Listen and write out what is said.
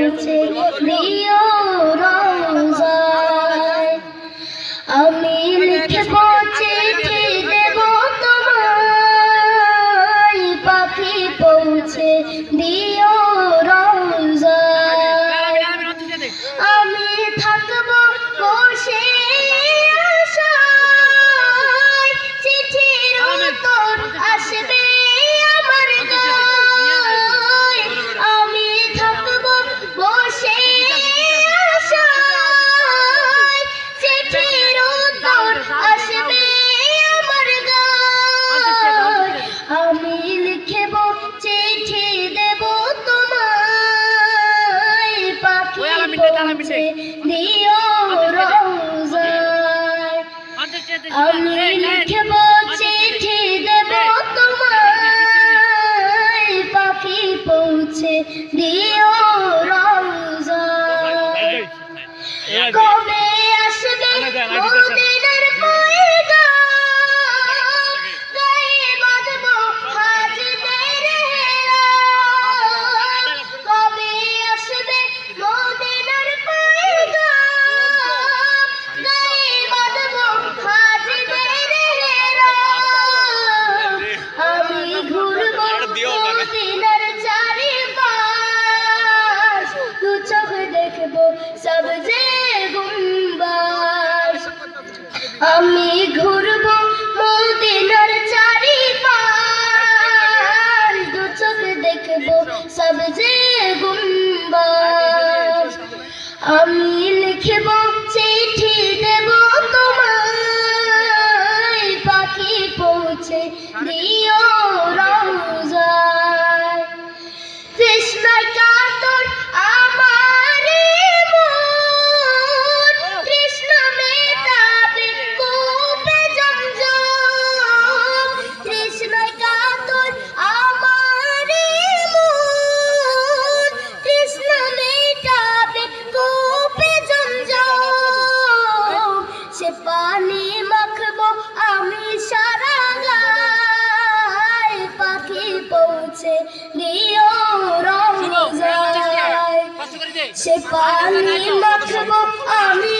পৌঁছে দিও রওজায়। আমি লিখব চিঠি দেব তোমায়, পাখি পৌঁছে দিও রওজায়। আমি থাকব বসে আশায়, চিঠির উত্তর আসবে আমার গায়ে। আমি থাকব বসে আশায়, চিঠির উত্তর আসবে আমার গায়ে। আমি লিখব চিঠি দেব তোমায়, পাখি পৌঁছে দিও রওজায়। আমি লিখব চিঠি দেব তোমায়, পাখি পৌঁছে দিও রওজায়। কবে আসবে মদিনার পয়গাম, গায়ে বাঁধব হাজীদের হেরাম। কবে আসবে মদিনার পয়গাম, গায়ে বাঁধব হাজীদের হেরাম। আমি ঘুরব মদিনার চারিপাশ, দু চোখ দেখব সবজে গুম্বাজ। আমি ঘুরব মদিনার চারিপাশ, দু চোখ দেখব সবজে গুম্বাজ। আমি লিখব চিঠি দেব তোমায়, পাখি পৌঁছে দিও রওজায়। তৃষ্ণায় কাতর আমার মন, তৃষ্ণা মেটাবে কূপে জমজম। তৃষ্ণায় কাতর আমার মন, তৃষ্ণা মেটাবে কূপে জমজম। সে পানি মাখবো আমি সারা গায়, পাখি পৌঁছে দিও রওজায়। সে পানি মাখবো আমি